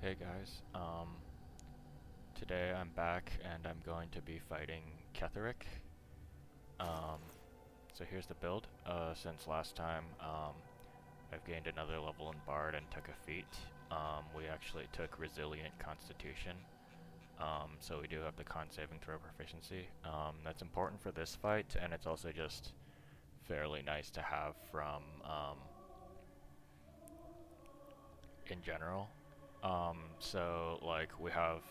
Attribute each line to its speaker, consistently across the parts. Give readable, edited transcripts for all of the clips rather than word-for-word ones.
Speaker 1: Hey guys, today I'm back and I'm going to be fighting Ketheric. Um, so here's the build. Since last time, I've gained another level in Bard and took a feat. We actually took Resilient Constitution, so we do have the con saving throw proficiency. That's important for this fight, and it's also just fairly nice to have from, in general. So like we have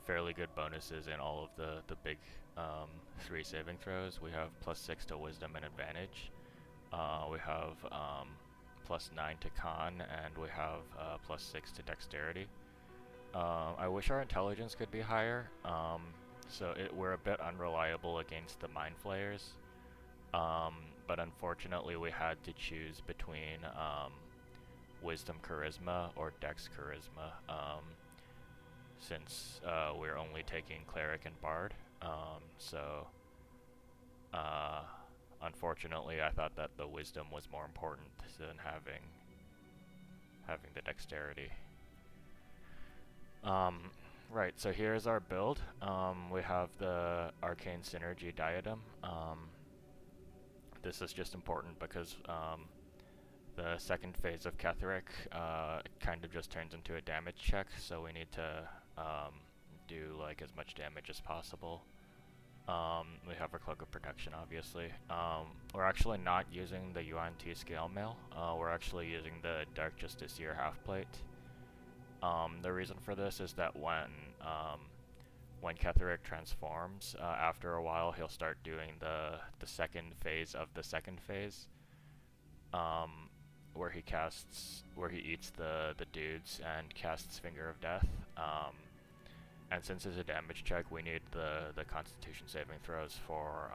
Speaker 1: fairly good bonuses in all of the big um, three saving throws. We have +6 to Wisdom and Advantage. We have +9 to Con, and we have +6 to Dexterity. I wish our Intelligence could be higher. We're a bit unreliable against the Mind Flayers. Um, but unfortunately, we had to choose between Wisdom Charisma or Dex Charisma. Since we're only taking Cleric and Bard. So, uh, unfortunately, I thought that the Wisdom was more important than having the Dexterity. Um, right, so here's our build. We have the Arcane Synergy Diadem. This is just important because the second phase of Ketheric kind of just turns into a damage check, so we need to um, do like as much damage as possible. We have our Cloak of Protection, obviously. We're actually not using the UNT Scale Mail. We're actually using the Dark Justiciar Half-Plate. The reason for this is that when Ketheric transforms, after a while he'll start doing the second phase of the second phase, um, where he eats the dudes and casts Finger of Death. And since it's a damage check, we need the Constitution saving throws for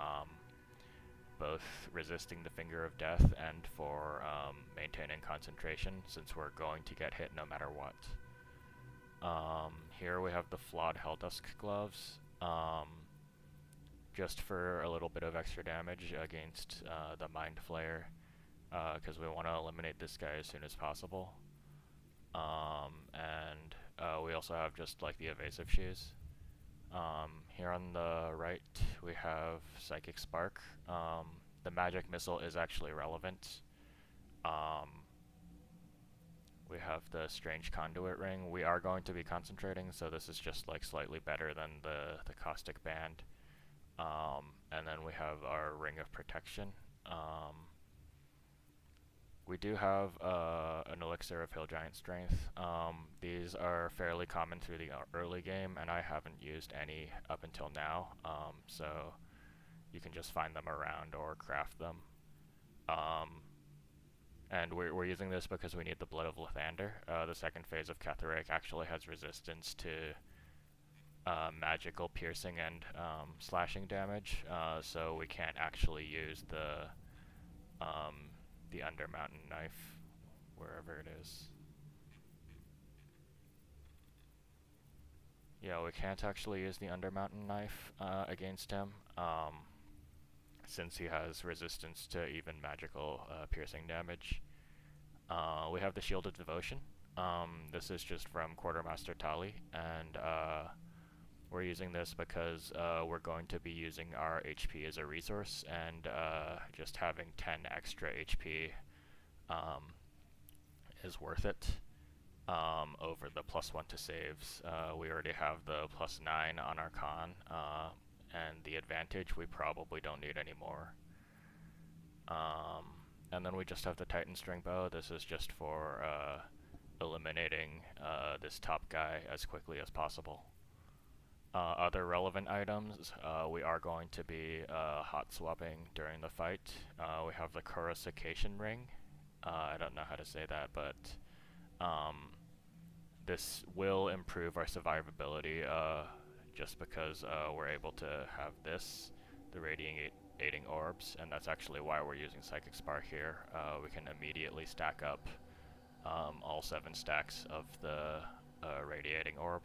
Speaker 1: both resisting the Finger of Death and for maintaining concentration, since we're going to get hit no matter what. Here we have the Flawed Helldusk gloves, just for a little bit of extra damage against the Mind Flayer, because we want to eliminate this guy as soon as possible. And we also have just like the evasive shoes. Here on the right, we have Psychic Spark. The magic missile is actually relevant. Um, we have the Strange Conduit Ring. We are going to be concentrating, so this is just like slightly better than the Caustic Band. And then we have our Ring of Protection. We do have an Elixir of Hill Giant Strength. These are fairly common through the early game, and I haven't used any up until now, so you can just find them around or craft them. Um, and we're using this because we need the Blood of Lathander. The second phase of Ketheric actually has resistance to magical piercing and slashing damage, so we can't actually use um, the Undermountain Knife, wherever it is. Yeah, we can't actually use the Undermountain Knife against him, since he has resistance to even magical piercing damage. We have the Shield of Devotion. This is just from Quartermaster Tali, and we're using this because we're going to be using our HP as a resource, and just having 10 extra HP is worth it. Over the +1 to saves. We already have the +9 on our con, and the advantage we probably don't need anymore. And then we just have the Titan String Bow. This is just for eliminating this top guy as quickly as possible. Other relevant items, we are going to be hot swapping during the fight. We have the Coruscation Ring. I don't know how to say that, but this will improve our survivability just because we're able to have this, the radiating orbs, and that's actually why we're using Psychic Spark here. We can immediately stack up all 7 stacks of the radiating orb.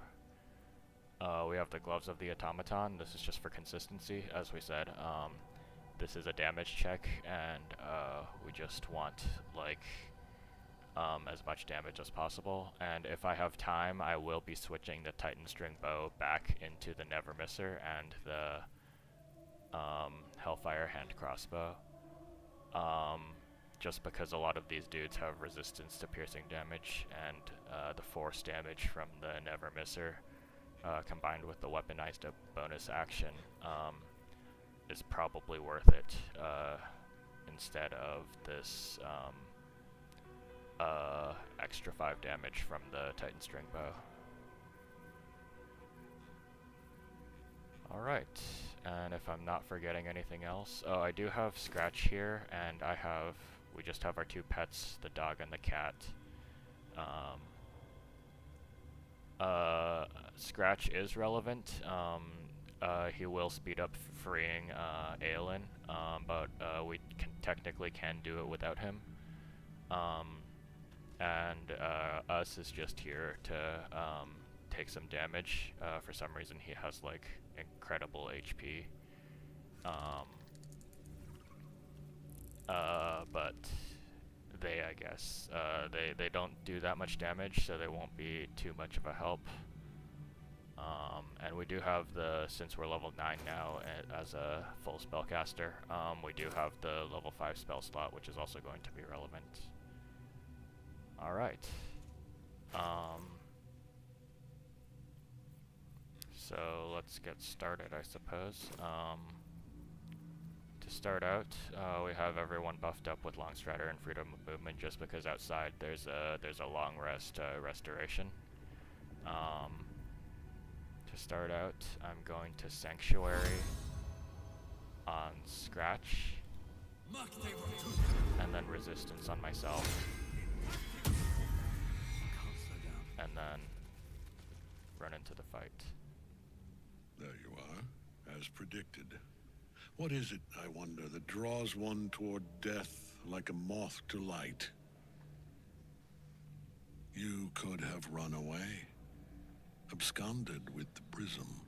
Speaker 1: We have the Gloves of the Automaton. This is just for consistency, as we said. This is a damage check, and we just want like as much damage as possible. And if I have time, I will be switching the Titan String Bow back into the Never Misser and the Hellfire Hand Crossbow. Just because a lot of these dudes have resistance to piercing damage, and the force damage from the Never Misser combined with the weaponized bonus action is probably worth it instead of this extra 5 damage from the Titan String Bow. Alright, and if I'm not forgetting anything else, oh, I do have Scratch here, and we just have our 2 pets, the dog and the cat. Scratch is relevant. He will speed up freeing Aelin, but we technically can do it without him. And Us is just here to take some damage. For some reason he has like incredible HP. But they, I guess, they don't do that much damage, so they won't be too much of a help. And we do have since we're level 9 now as a full spellcaster, we do have the level 5 spell slot, which is also going to be relevant. Alright. So let's get started, I suppose. To start out, we have everyone buffed up with Long Strider and Freedom of Movement, just because outside there's a long rest restoration. To start out, I'm going to Sanctuary on Scratch, and then Resistance on myself, and then run into the fight.
Speaker 2: There you are, as predicted. What is it, I wonder, that draws one toward death like a moth to light? You could have run away, absconded with the prism.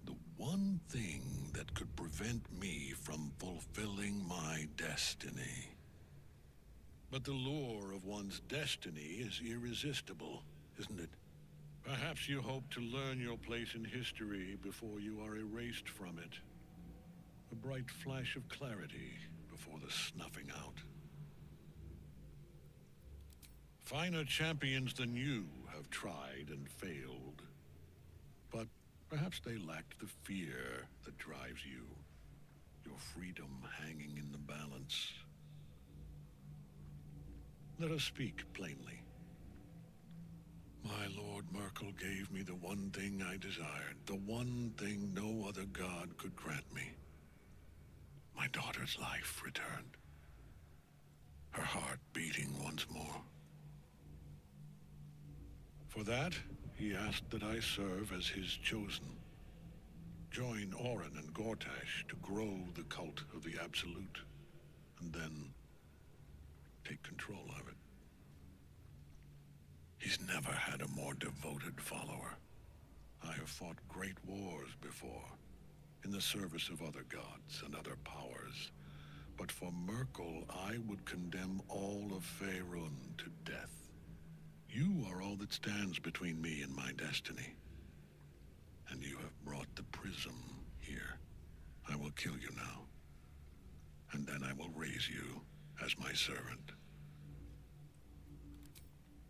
Speaker 2: The one thing that could prevent me from fulfilling my destiny. But the lure of one's destiny is irresistible, isn't it? Perhaps you hope to learn your place in history before you are erased from it. A bright flash of clarity before the snuffing out. Finer champions than you have tried and failed. But perhaps they lacked the fear that drives you. Your freedom hanging in the balance. Let us speak plainly. My Lord Merkel gave me the one thing I desired, the one thing no other god could grant me. My daughter's life returned. Her heart beating once more. For that, he asked that I serve as his chosen. Join Orin and Gortash to grow the cult of the Absolute, and then take control of it. He's never had a more devoted follower. I have fought great wars before, in the service of other gods and other powers. But for Merkel, I would condemn all of Faerun to death. You are all that stands between me and my destiny. And you have brought the prism here. I will kill you now. And then I will raise you as my servant.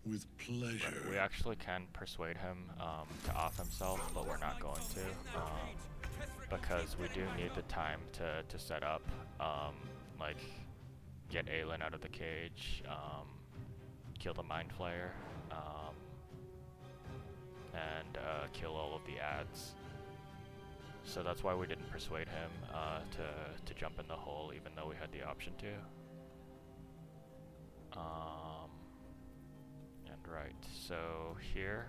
Speaker 2: With pleasure.
Speaker 1: Right, we actually can persuade him to off himself, but we're not going to. Because we do need the time to set up, like, get Aelin out of the cage, kill the Mind Flayer, and kill all of the ads. So that's why we didn't persuade him to jump in the hole, even though we had the option to. And right, so here,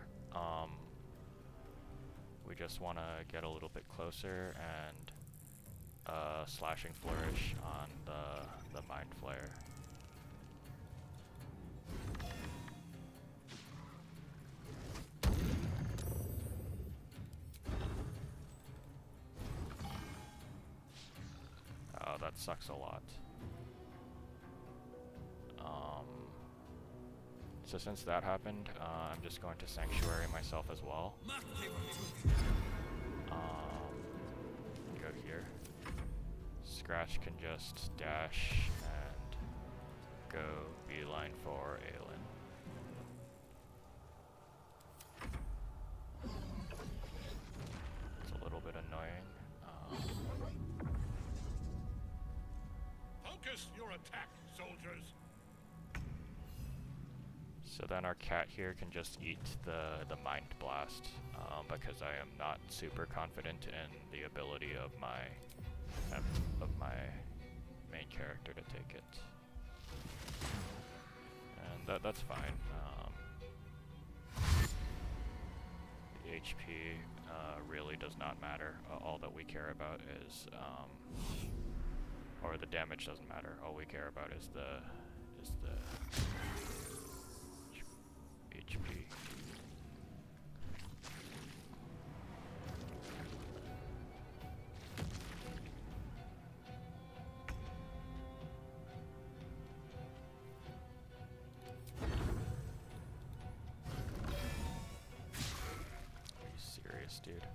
Speaker 1: we just want to get a little bit closer and slashing flourish on the Mind Flayer. Oh, that sucks a lot. So since that happened, I'm just going to Sanctuary myself as well. Go here. Scratch can just dash and go beeline for Aelin. It's a little bit annoying.
Speaker 2: Focus your attack, soldiers.
Speaker 1: So then our cat here can just eat the Mind Blast, because I am not super confident in the ability of my main character to take it, and that's fine. The HP really does not matter. All that we care about is, or the damage doesn't matter. All we care about is the HP. Are you serious, dude?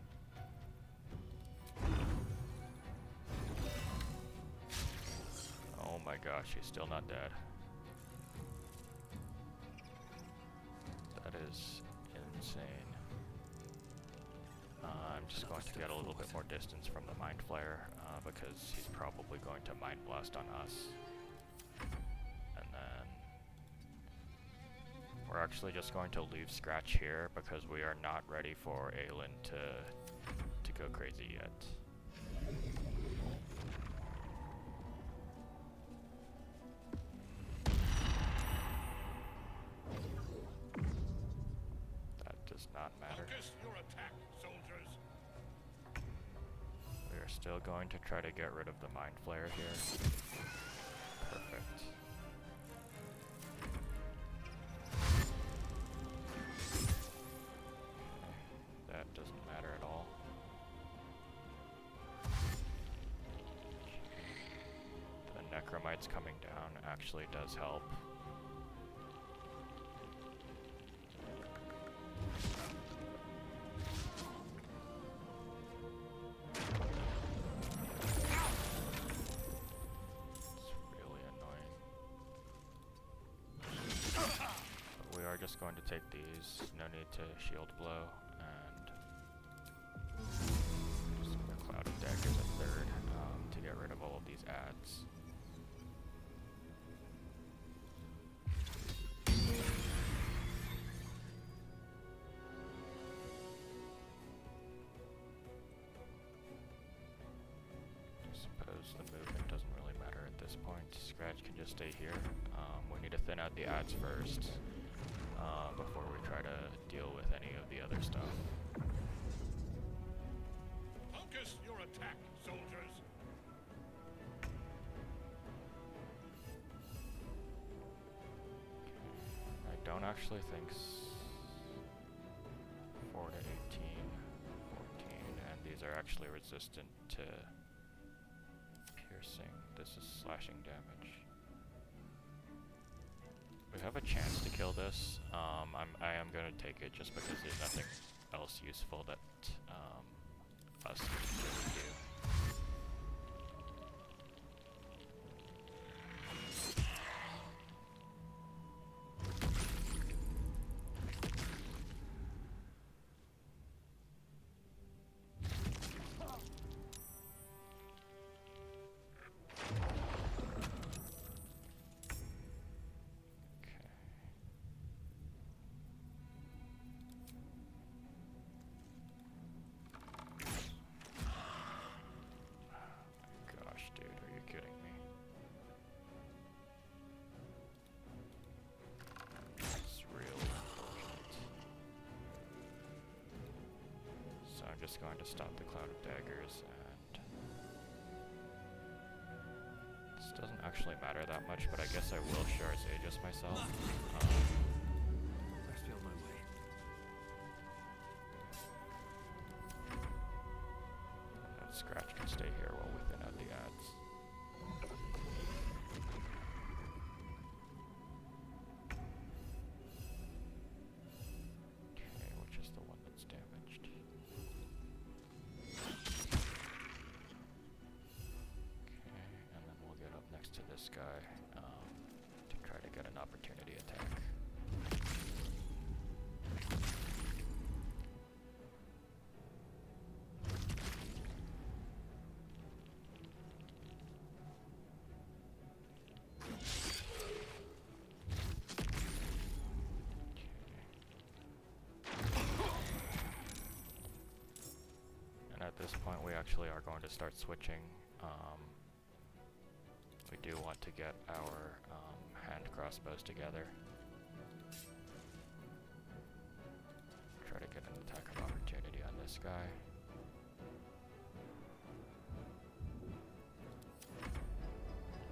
Speaker 1: Oh my gosh, he's still not dead. That is insane. I'm just going to get a little bit more distance from the Mind Flayer, because he's probably going to Mind Blast on us. And then we're actually just going to leave Scratch here because we are not ready for Aelin to go crazy yet. Not matter.
Speaker 2: Focus your attack, soldiers.
Speaker 1: We are still going to try to get rid of the Mind Flayer here. Perfect. Okay. That doesn't matter at all. The Necromites coming down actually does help. Just going to take these, no need to shield blow, and just gonna Cloud of Daggers at third to get rid of all of these ads. I suppose the movement doesn't really matter at this point. Scratch can just stay here. We need to thin out the ads first. Before we try to deal with any of the other stuff.
Speaker 2: Focus your attack, soldiers.
Speaker 1: I don't actually think 4 to 18, 14, and these are actually resistant to piercing. This is slashing damage. We have a chance to kill this. I am gonna take it just because there's nothing else useful that us can really do. Just going to stop the Cloud of Daggers, and this doesn't actually matter that much, but I guess I will Shard's Aegis myself.
Speaker 3: I feel my way.
Speaker 1: And Scratch can stay here while we thin out the ads. this guy to try to get an opportunity attack. And at this point we actually are going to start switching. We do want to get our hand crossbows together. Try to get an attack of opportunity on this guy.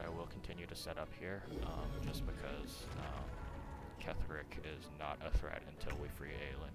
Speaker 1: I will continue to set up here, just because Ketheric is not a threat until we free Aelin.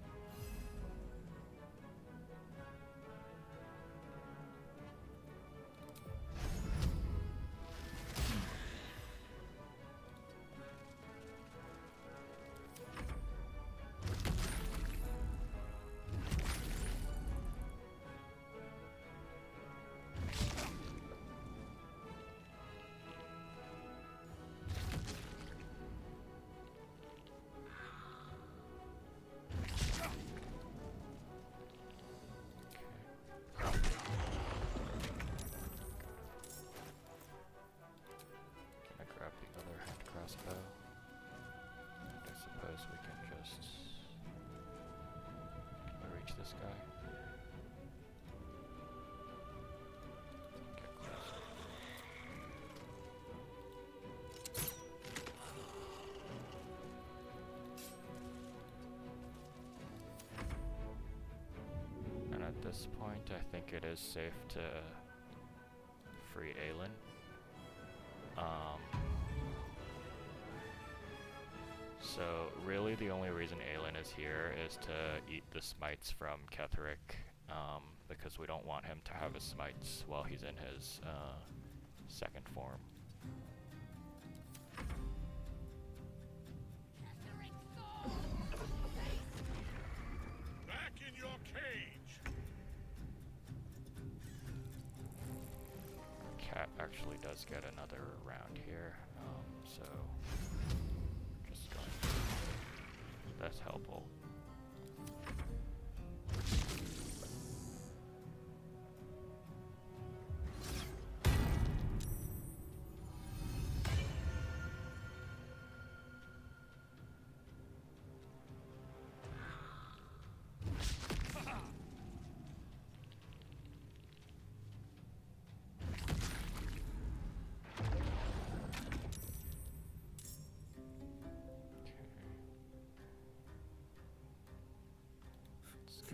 Speaker 1: This guy. Get closer. And at this point, I think it is safe to free Aelin. So really the only reason Aelin is here is to eat the smites from Ketheric, because we don't want him to have his smites while he's in his second form.
Speaker 2: Back in your cage.
Speaker 1: Cat actually does get another round here, so just going. That's helpful.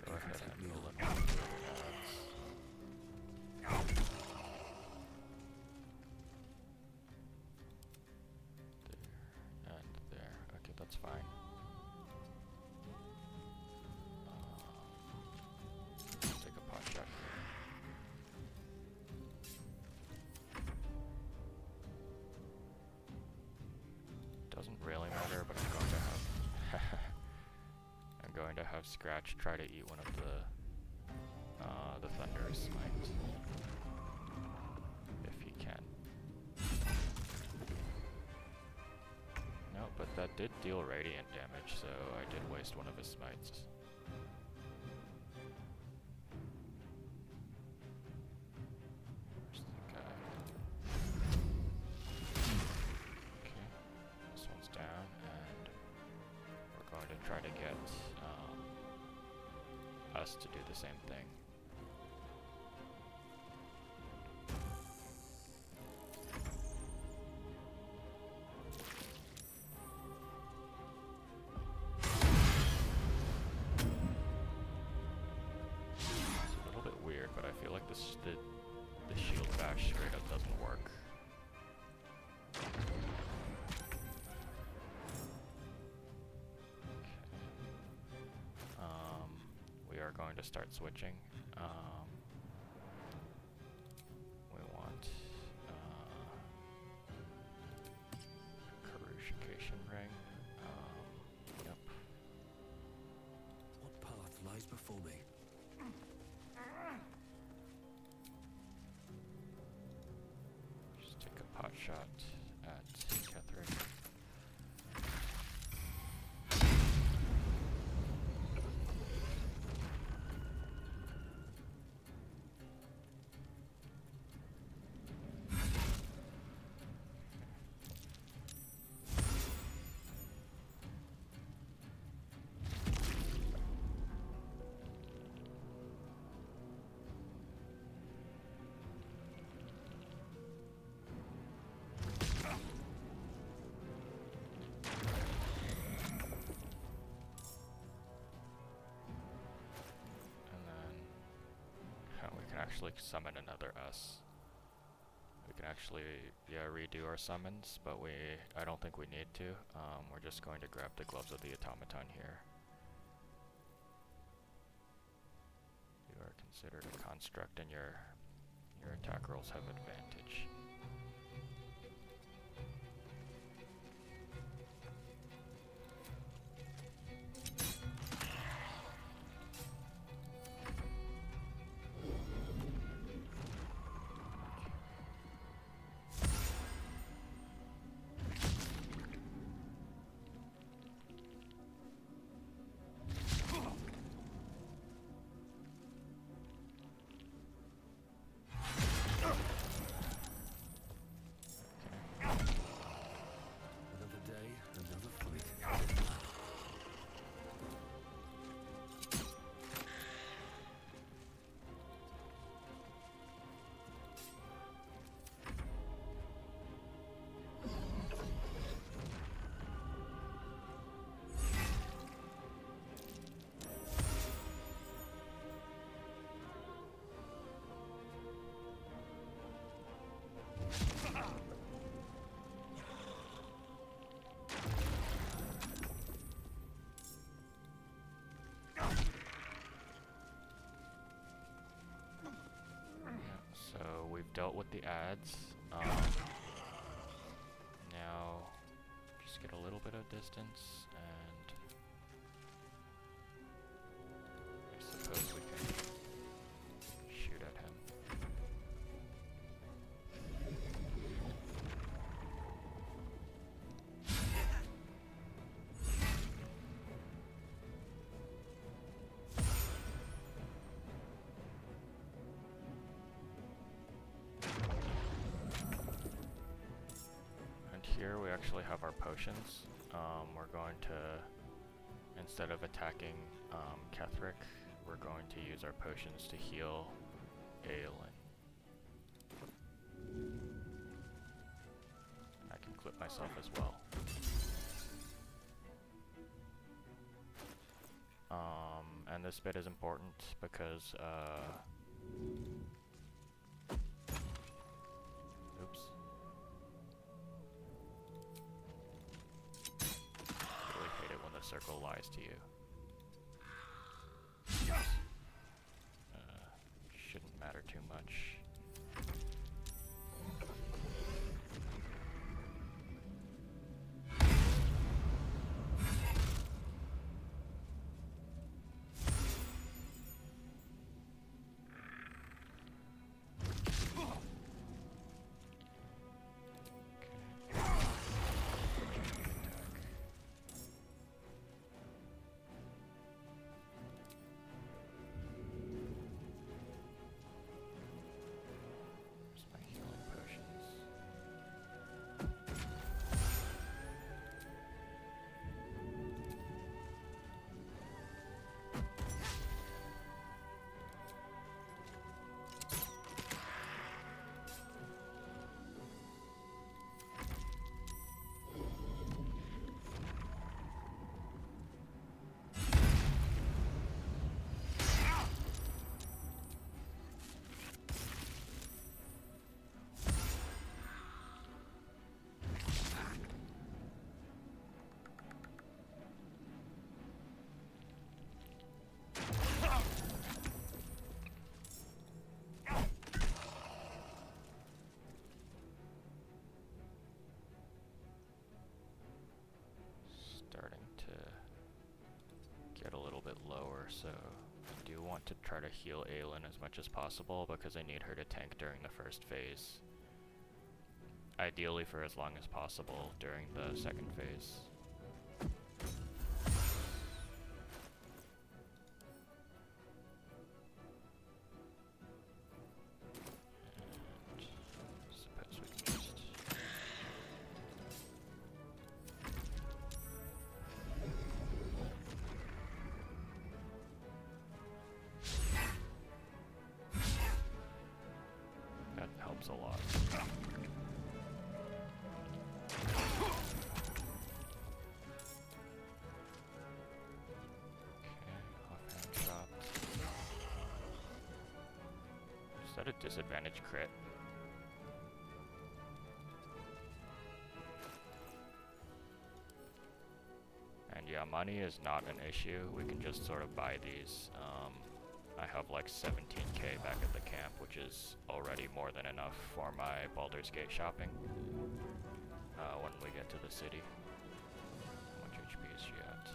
Speaker 1: Go ahead and roll it on the odds. There and there. Okay, that's fine. Take a pot shot here. Doesn't really matter, but I'm going to have I'm going to have Scratch try to eat one of the Thunderous Smites, if he can. No, but that did deal radiant damage, so I did waste one of his smites. Where's the guy? Okay, this one's down, and we're going to try to get us to do the same thing. It's a little bit weird, but I feel like the shield bash straight up doesn't work. We are going to start switching. We want Karushikation Ring. Yep.
Speaker 3: What path lies before me?
Speaker 1: Just take a pot shot actually summon another us. We can actually, yeah, redo our summons, but I don't think we need to. We're just going to grab the Gloves of the Automaton here. You are considered a construct, and your attack rolls have advantage. We've dealt with the ads. Now, just get a little bit of distance, and I suppose we can shoot at him. Here we actually have our potions. We're going to, instead of attacking Ketheric, we're going to use our potions to heal Aelin. I can clip myself as well. And this bit is important because oops. Really hate it when the circle lies to you. Shouldn't matter too much. So I do want to try to heal Aelin as much as possible because I need her to tank during the first phase. Ideally for as long as possible during the second phase. And suppose we can just a lot. a disadvantage crit? And yeah, money is not an issue. We can just sort of buy these. I have like 17k back at the camp, which is already more than enough for my Baldur's Gate shopping when we get to the city. How much HP is she at?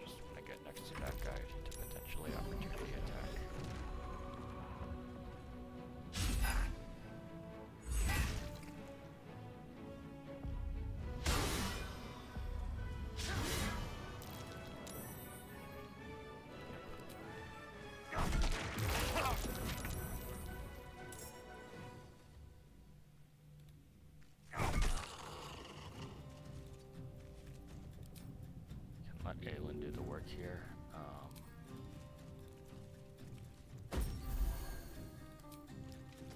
Speaker 1: Just want to get next to that guy to potentially opportunity attack. Let Aelin do the work here.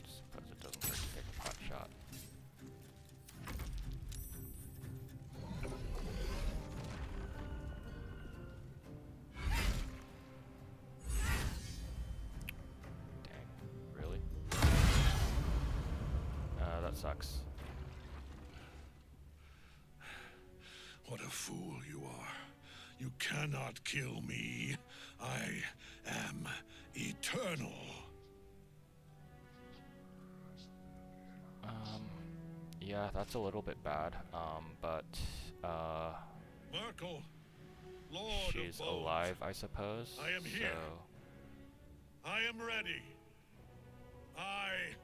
Speaker 1: Suppose it doesn't hurt to take a pot shot. Dang, really? That sucks.
Speaker 2: What a fool you are. You cannot kill me. I am eternal.
Speaker 1: Yeah, that's a little bit bad. But,
Speaker 2: Merkel, Lord
Speaker 1: she's
Speaker 2: of Bones,
Speaker 1: alive, I suppose.
Speaker 2: I am here.
Speaker 1: So
Speaker 2: I am ready. I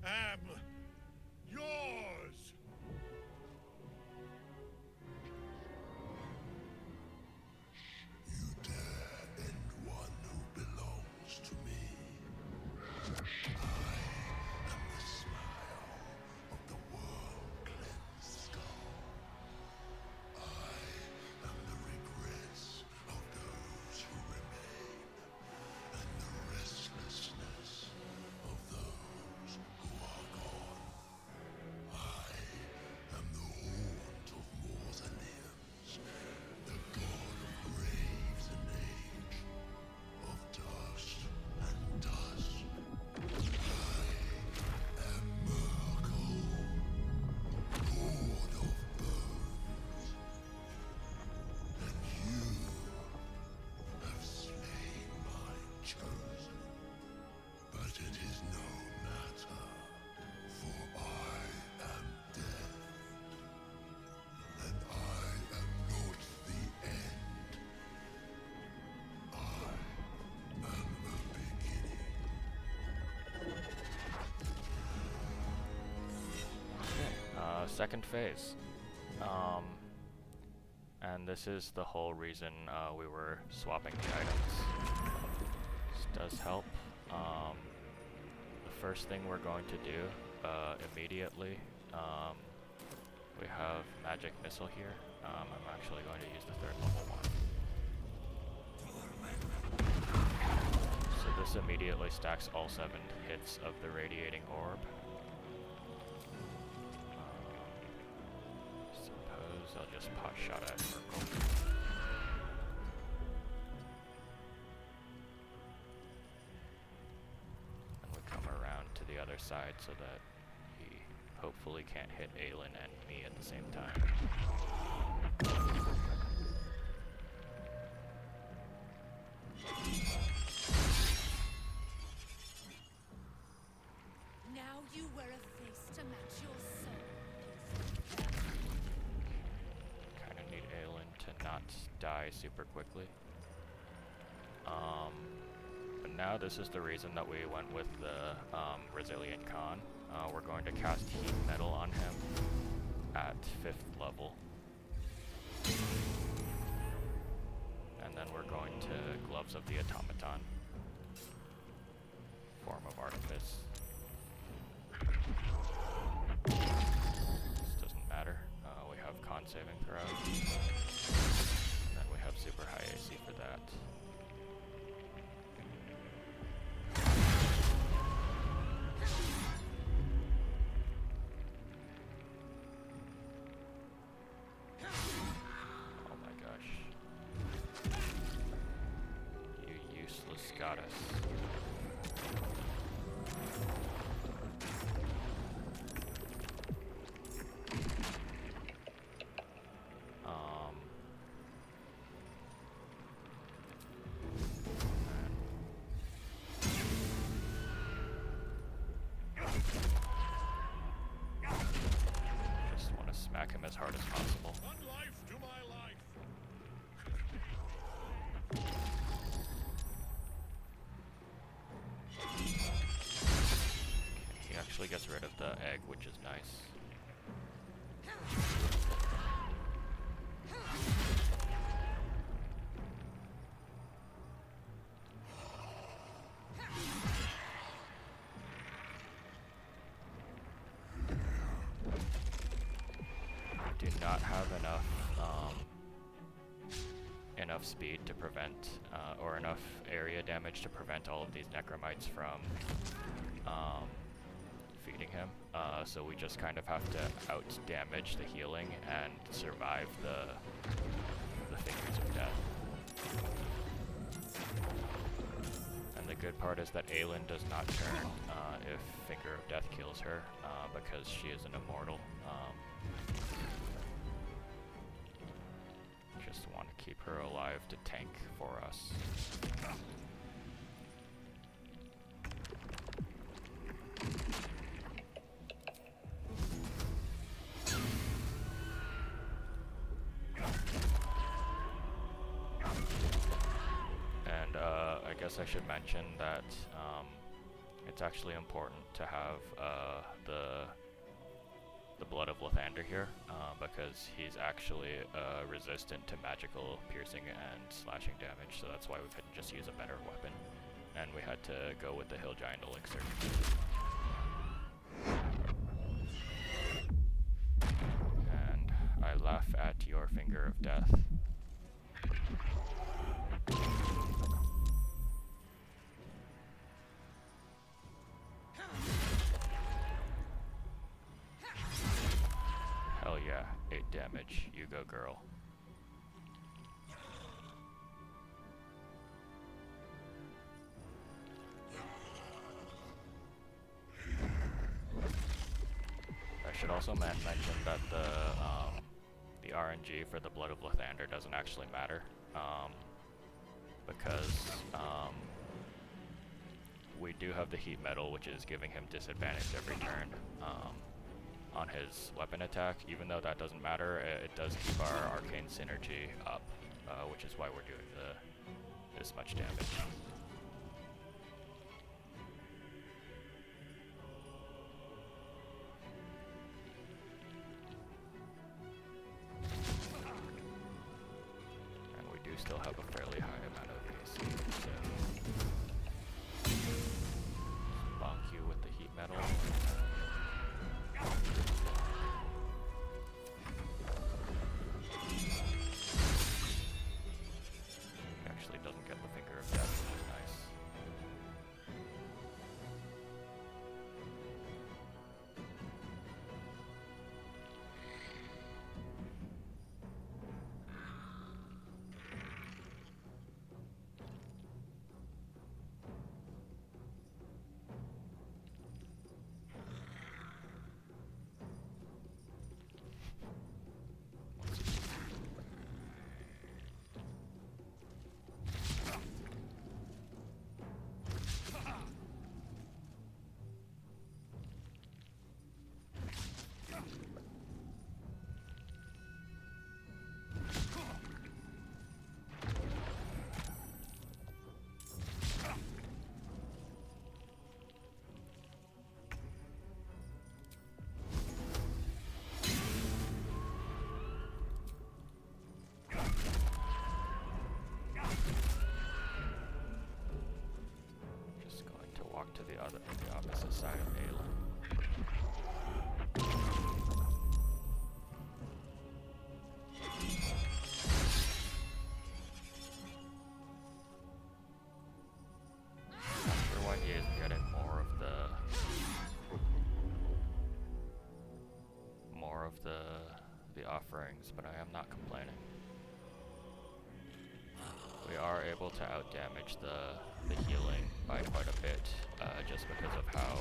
Speaker 2: am yours. You dare end one who belongs to me. I am the smile of the world-cleansed skull. I am the regrets of those who remain, and the restlessness of those who are gone. I am the haunt of more than hymns, the god of graves and age, of dust and dust. I am Merkel, Lord of Bones, and you have slain my chosen. But it is no matter, for I am death, and I am not the end. I am the beginning.
Speaker 1: second phase. And this is the whole reason we were swapping the items. This does help. The first thing we're going to do immediately, we have magic missile here. I'm actually going to use the third level one. So this immediately stacks all 7 hits of the radiating orb. Suppose I'll just pot shot at Merkel. And we come around to the other side so that he hopefully can't hit Aelin and me at the same time.
Speaker 3: Now you wear a face to match your soul.
Speaker 1: Kind of need Aelin to not die super quickly. But now this is the reason that we went with the Resilient Con. We're going to cast Heat Metal on him at 5th level. And then we're going to Gloves of the Automaton. Form of Artifice. This doesn't matter. We have con saving throw. And then we have super high AC for that. goddess. Just want to smack him as hard as possible.
Speaker 2: One life to my life.
Speaker 1: He actually gets rid of the egg, which is nice. Do not have enough speed to prevent, or enough area damage to prevent all of these necromites from feeding him. So we just kind of have to out-damage the healing and survive the Fingers of Death. And the good part is that Aelin does not turn if Finger of Death kills her, because she is an immortal. Just want to keep her alive to tank for us. And I guess I should mention that it's actually important to have the Blood of Lathander here, because he's actually resistant to magical piercing and slashing damage, so that's why we couldn't just use a better weapon, and we had to go with the Hill Giant Elixir. And I laugh at your Finger of Death. Hell yeah, 8 damage. You go, girl. I should also mention that the RNG for the Blood of Lathander doesn't actually matter, because we do have the Heat Metal, which is giving him disadvantage every turn on his weapon attack. Even though that doesn't matter, it does keep our arcane synergy up, which is why we're doing this much damage. And we do still have a fairly high amount of AC, so bonk you with the Heat Metal. Actually doesn't get the Finger of Death, which is nice. To the opposite side of Aelin. After 1 year, I'm getting more of the offerings, but I am not complaining. We are able to outdamage the healing by quite a bit, just because of how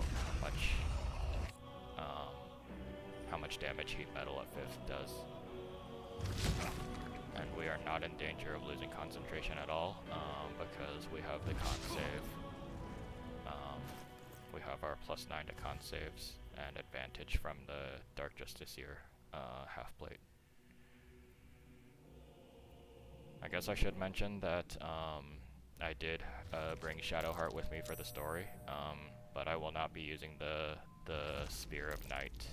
Speaker 1: much damage heat metal at 5th does. And we are not in danger of losing concentration at all, because we have the con save. We have our +9 to con saves and advantage from the Dark Justiciar half plate. I guess I should mention that I did bring Shadowheart with me for the story, but I will not be using the Spear of Night.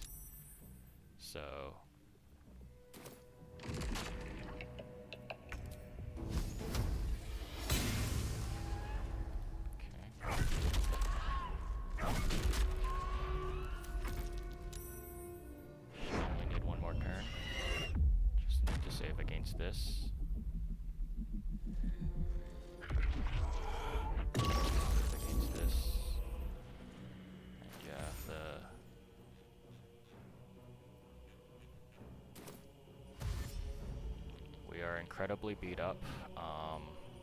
Speaker 1: So only need one more turn. Just need to save against this. Against this. And yeah, we are incredibly beat up,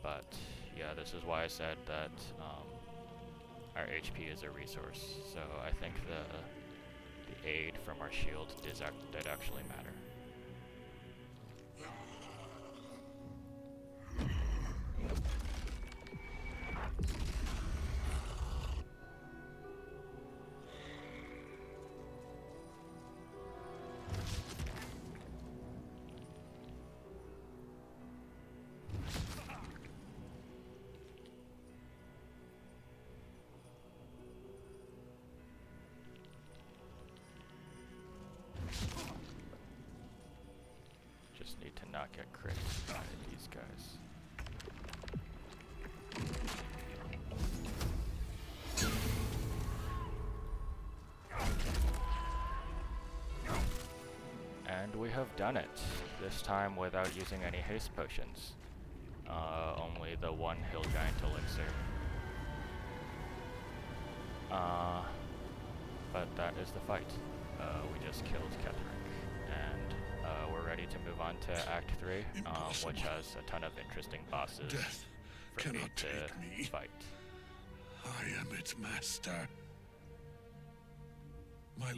Speaker 1: but yeah, this is why I said that our HP is a resource. So I think the aid from our shield did actually matter. Just need to not get crit by these guys. And we have done it, this time without using any haste potions. Only the one Hill Giant elixir. But that is the fight. We just killed Ketheric, and we're ready to move on to Act 3, which has a ton of interesting bosses
Speaker 2: Death
Speaker 1: for me
Speaker 2: cannot
Speaker 1: to
Speaker 2: take me.
Speaker 1: fight.
Speaker 2: I am its master. My